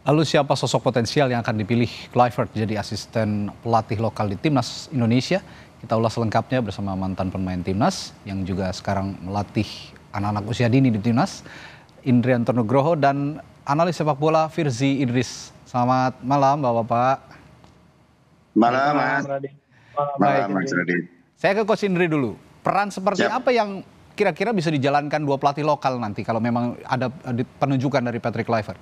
Lalu siapa sosok potensial yang akan dipilih Kluivert jadi asisten pelatih lokal di Timnas Indonesia? Kita ulas lengkapnya bersama mantan pemain Timnas yang juga sekarang melatih anak-anak usia dini di Timnas, Indrianto Nugroho, dan analis sepak bola Firzi Idris. Selamat malam Bapak-Bapak. Malam Mas. Baik, Mas Radit. saya ke Coach Indri dulu. Peran seperti Siap. apa yang kira-kira bisa dijalankan dua pelatih lokal nanti kalau memang ada penunjukan dari Patrick Kluivert?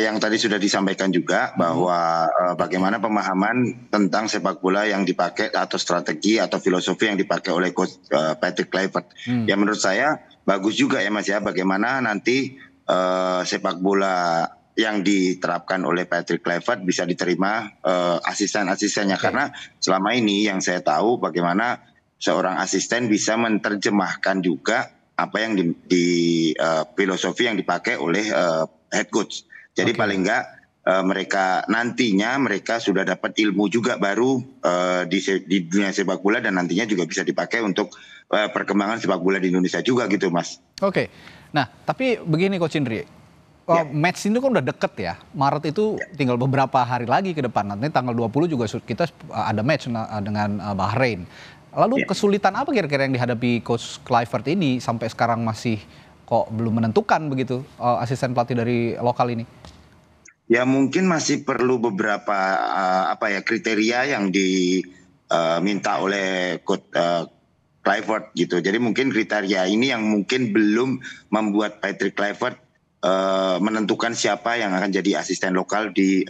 Yang tadi sudah disampaikan juga bahwa bagaimana pemahaman tentang sepak bola yang dipakai atau strategi atau filosofi yang dipakai oleh Coach Patrick Kluivert. Ya menurut saya bagus juga ya Mas ya, bagaimana nanti sepak bola yang diterapkan oleh Patrick Kluivert bisa diterima asisten-asistennya. Karena selama ini yang saya tahu bagaimana seorang asisten bisa menerjemahkan juga apa yang di filosofi yang dipakai oleh head coach. Jadi paling enggak mereka sudah dapat ilmu juga baru di dunia sepak bola, dan nantinya juga bisa dipakai untuk perkembangan sepak bola di Indonesia juga gitu Mas. Oke, nah tapi begini Coach Indri, match ini kan udah deket ya, Maret itu tinggal beberapa hari lagi ke depan, nanti tanggal 20 juga kita ada match dengan Bahrain. Lalu kesulitan apa kira-kira yang dihadapi Coach Kluivert ini sampai sekarang masih kok belum menentukan begitu asisten pelatih dari lokal ini? Ya mungkin masih perlu beberapa kriteria yang diminta oleh Coach Kluivert gitu. Jadi mungkin kriteria ini yang mungkin belum membuat Patrick Kluivert menentukan siapa yang akan jadi asisten lokal di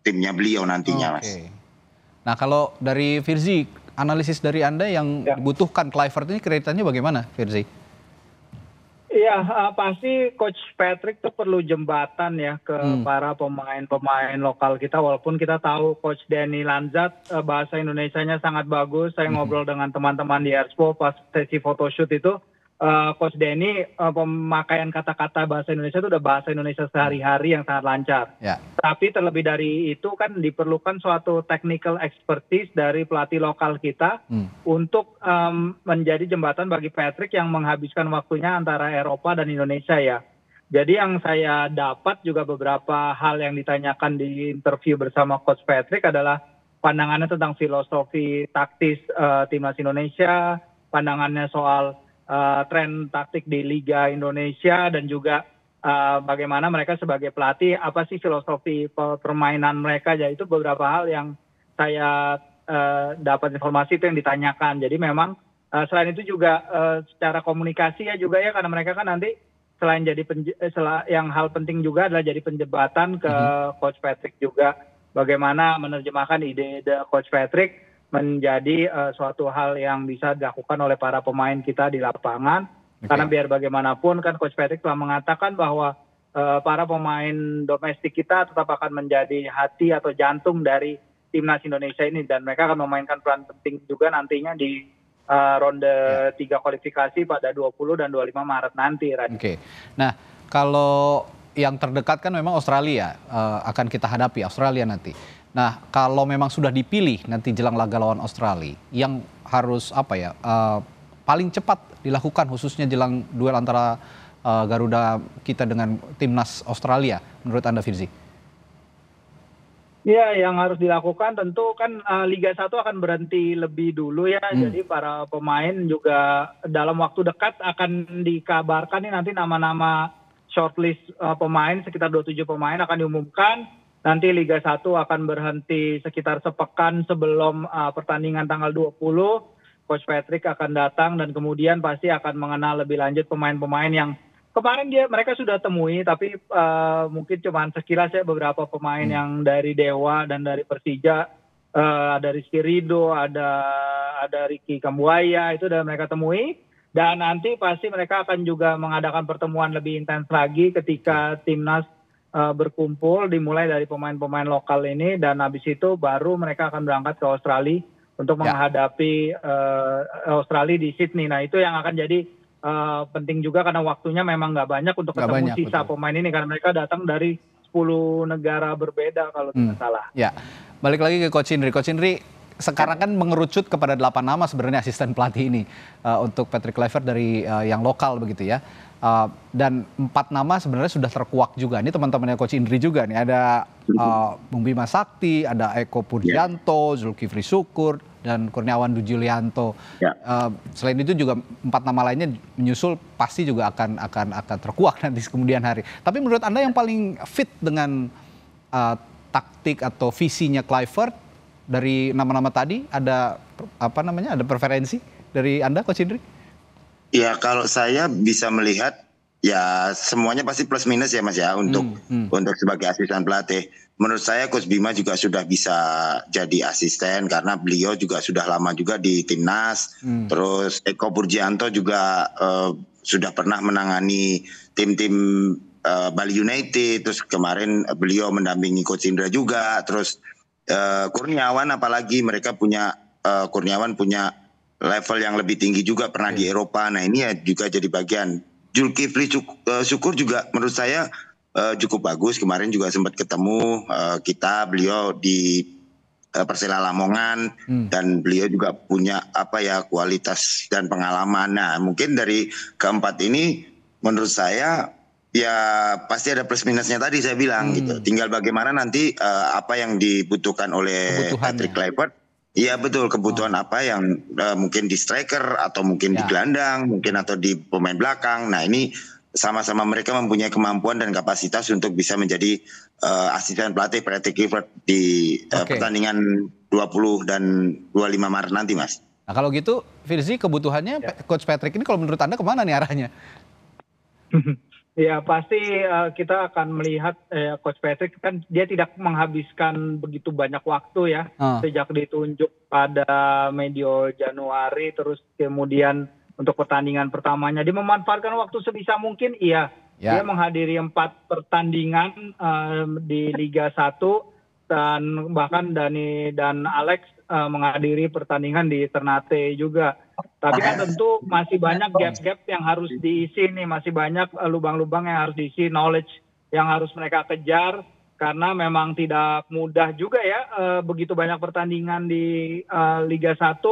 timnya beliau nantinya Mas. Nah kalau dari Firzi, analisis dari Anda yang dibutuhkan Kluivert ini kriterianya bagaimana Firzi? Iya, pasti Coach Patrick tuh perlu jembatan ya ke para pemain-pemain lokal kita. Walaupun kita tahu Coach Danny Lanzat bahasa Indonesianya sangat bagus. Saya ngobrol dengan teman-teman di Expo pas sesi photoshoot itu. Coach Danny pemakaian kata-kata bahasa Indonesia itu udah bahasa Indonesia sehari-hari yang sangat lancar. Tapi terlebih dari itu kan diperlukan suatu technical expertise dari pelatih lokal kita untuk menjadi jembatan bagi Patrick yang menghabiskan waktunya antara Eropa dan Indonesia ya. Jadi yang saya dapat juga beberapa hal yang ditanyakan di interview bersama Coach Patrick adalah pandangannya tentang filosofi taktis timnas Indonesia, pandangannya soal tren taktik di Liga Indonesia, dan juga bagaimana mereka sebagai pelatih, apa sih filosofi permainan mereka. Jadi itu beberapa hal yang saya dapat informasi itu yang ditanyakan. Jadi memang selain itu juga secara komunikasi ya juga ya, karena mereka kan nanti selain jadi yang hal penting juga adalah jadi penjembatan ke Coach Patrick juga, bagaimana menerjemahkan ide Coach Patrick menjadi suatu hal yang bisa dilakukan oleh para pemain kita di lapangan. Karena biar bagaimanapun kan Coach Patrick telah mengatakan bahwa para pemain domestik kita tetap akan menjadi hati atau jantung dari timnas Indonesia ini, dan mereka akan memainkan peran penting juga nantinya di ronde 3 kualifikasi pada 20 dan 25 Maret nanti. Nah kalau yang terdekat kan memang Australia, akan kita hadapi Australia nanti. Nah, kalau memang sudah dipilih nanti jelang laga lawan Australia, yang harus paling cepat dilakukan khususnya jelang duel antara Garuda kita dengan timnas Australia, menurut Anda Firzi? Ya, yang harus dilakukan tentu kan Liga 1 akan berhenti lebih dulu ya. Jadi para pemain juga dalam waktu dekat akan dikabarkan nih nanti nama-nama shortlist pemain, sekitar 27 pemain akan diumumkan. Nanti Liga 1 akan berhenti sekitar sepekan sebelum pertandingan tanggal 20. Coach Patrick akan datang dan kemudian pasti akan mengenal lebih lanjut pemain-pemain yang kemarin mereka sudah temui, tapi mungkin cuma sekilas ya, beberapa pemain yang dari Dewa dan dari Persija, ada Rizky Ridho, ada Ricky Kambuaya, itu sudah mereka temui. Dan nanti pasti mereka akan juga mengadakan pertemuan lebih intens lagi ketika timnas berkumpul, dimulai dari pemain-pemain lokal ini, dan habis itu baru mereka akan berangkat ke Australia untuk menghadapi Australia di Sydney. Nah itu yang akan jadi penting juga karena waktunya memang nggak banyak untuk ketemu sisa pemain ini, karena mereka datang dari 10 negara berbeda kalau tidak salah. Ya, balik lagi ke Coach Indri. Coach Indri, sekarang kan mengerucut kepada 8 nama sebenarnya asisten pelatih ini untuk Patrick Kluivert dari yang lokal begitu ya. Dan 4 nama sebenarnya sudah terkuak juga. Ini teman-temannya Coach Indri juga nih. Ada Bung Bima Sakti, ada Eko Purjanto, Zulkifli Syukur, dan Kurniawan Dujulianto. Selain itu juga 4 nama lainnya menyusul, pasti juga akan terkuak nanti kemudian hari. Tapi menurut Anda yang paling fit dengan taktik atau visinya Kluivert dari nama-nama tadi, ada ada preferensi dari Anda, Coach Indri? Ya, kalau saya bisa melihat ya semuanya pasti plus minus ya Mas ya untuk sebagai asisten pelatih. Menurut saya Coach Bima juga sudah bisa jadi asisten karena beliau juga sudah lama juga di timnas. Terus Eko Purjanto juga sudah pernah menangani tim-tim Bali United. Terus kemarin beliau mendampingi Coach Indra juga. Terus Kurniawan, apalagi mereka punya Kurniawan punya level yang lebih tinggi juga, pernah di Eropa. Nah ini ya juga jadi bagian. Zulkifli Syukur juga menurut saya cukup bagus. Kemarin juga sempat ketemu beliau di Persela Lamongan, dan beliau juga punya kualitas dan pengalaman. Nah mungkin dari keempat ini menurut saya ya pasti ada plus minusnya tadi saya bilang gitu. Tinggal bagaimana nanti apa yang dibutuhkan oleh Patrick Kluivert. Iya betul, kebutuhan apa yang mungkin di striker atau mungkin di gelandang, mungkin atau di pemain belakang. Nah ini sama-sama mereka mempunyai kemampuan dan kapasitas untuk bisa menjadi asisten pelatih Patrick Kluivert di pertandingan 20 dan 25 Maret nanti, Mas. Nah kalau gitu, Firzi, kebutuhannya Coach Patrick ini kalau menurut Anda kemana nih arahnya? Ya pasti kita akan melihat Coach Patrick kan dia tidak menghabiskan begitu banyak waktu ya sejak ditunjuk pada medio Januari, terus kemudian untuk pertandingan pertamanya dia memanfaatkan waktu sebisa mungkin. Dia menghadiri 4 pertandingan di Liga 1 dan bahkan Dani dan Alex menghadiri pertandingan di Ternate juga. Tapi kan tentu masih banyak gap-gap yang harus diisi nih, masih banyak lubang-lubang yang harus diisi, knowledge yang harus mereka kejar, karena memang tidak mudah juga ya begitu banyak pertandingan di Liga 1,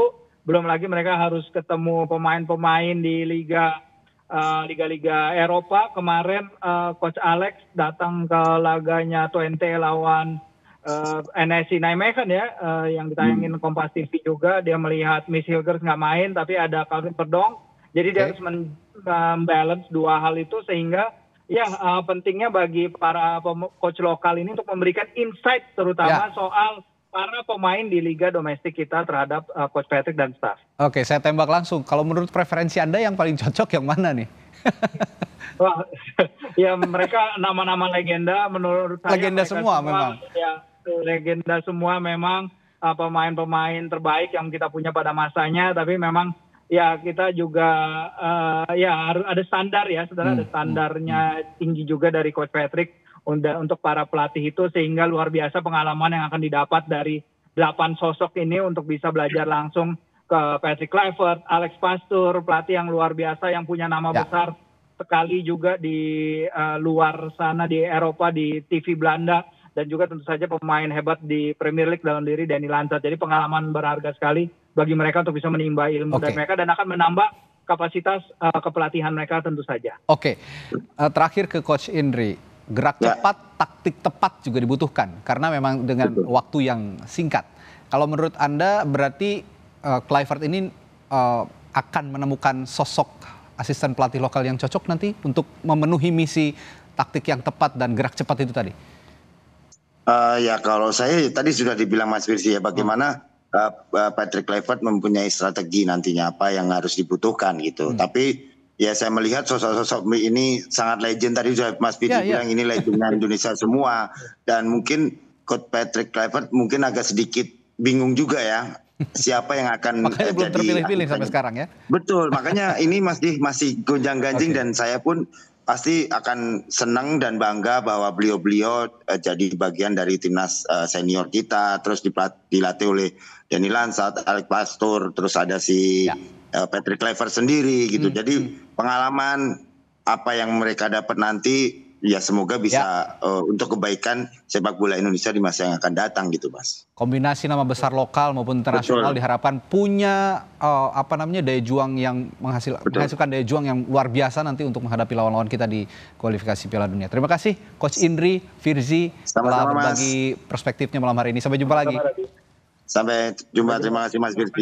belum lagi mereka harus ketemu pemain-pemain di liga-liga Eropa. Kemarin Coach Alex datang ke laganya Twente lawan NSC Nijmegen ya, yang ditayangin Kompas TV juga. Dia melihat Miss Hilgers nggak main, tapi ada Calvin Verdonk. Jadi dia harus membalance dua hal itu, sehingga pentingnya bagi para coach lokal ini untuk memberikan insight terutama soal para pemain di liga domestik kita terhadap Coach Patrick dan staff. Oke, saya tembak langsung. Kalau menurut preferensi Anda yang paling cocok yang mana nih? Wah, ya mereka nama-nama legenda menurut saya. Legenda semua memang. Ya, legenda semua memang, pemain-pemain terbaik yang kita punya pada masanya. Tapi memang ya kita juga harus ada standar ya, saudara. Ada standarnya tinggi juga dari Coach Patrick untuk para pelatih itu, sehingga luar biasa pengalaman yang akan didapat dari 8 sosok ini untuk bisa belajar langsung ke Patrick Kluivert, Alex Pastoor, pelatih yang luar biasa yang punya nama besar sekali juga di luar sana, di Eropa, di TV Belanda, dan juga tentu saja pemain hebat di Premier League dalam diri Dani Lanzat. Jadi pengalaman berharga sekali bagi mereka untuk bisa menimba ilmu dari mereka dan akan menambah kapasitas kepelatihan mereka tentu saja. Terakhir ke Coach Indri, gerak cepat, taktik tepat juga dibutuhkan karena memang dengan waktu yang singkat. Kalau menurut Anda berarti Kluivert ini akan menemukan sosok asisten pelatih lokal yang cocok nanti untuk memenuhi misi taktik yang tepat dan gerak cepat itu tadi? Ya kalau saya tadi sudah dibilang Mas Firzi ya, bagaimana Patrick Kluivert mempunyai strategi nantinya apa yang harus dibutuhkan gitu. Tapi ya saya melihat sosok-sosok ini sangat legend, tadi sudah Mas Firzi bilang ini legendnya Indonesia semua, dan mungkin Coach Patrick Kluivert mungkin agak sedikit bingung juga ya siapa yang akan makanya belum terpilih-pilih sampai sekarang ya. Betul, makanya ini masih gonjang-ganjing dan saya pun pasti akan senang dan bangga bahwa beliau jadi bagian dari timnas senior kita, terus dilatih oleh Dani Lanzat, Alex Pastoor, terus ada si Patrick Kluivert sendiri gitu. Jadi pengalaman apa yang mereka dapat nanti ya semoga bisa untuk kebaikan sepak bola Indonesia di masa yang akan datang gitu, Mas. Kombinasi nama besar lokal maupun internasional diharapkan punya daya juang yang menghasilkan daya juang yang luar biasa nanti untuk menghadapi lawan-lawan kita di kualifikasi Piala Dunia. Terima kasih Coach Indri, Firzi telah berbagi perspektifnya malam hari ini. Sampai jumpa lagi. Sampai jumpa, terima kasih Mas Firzi.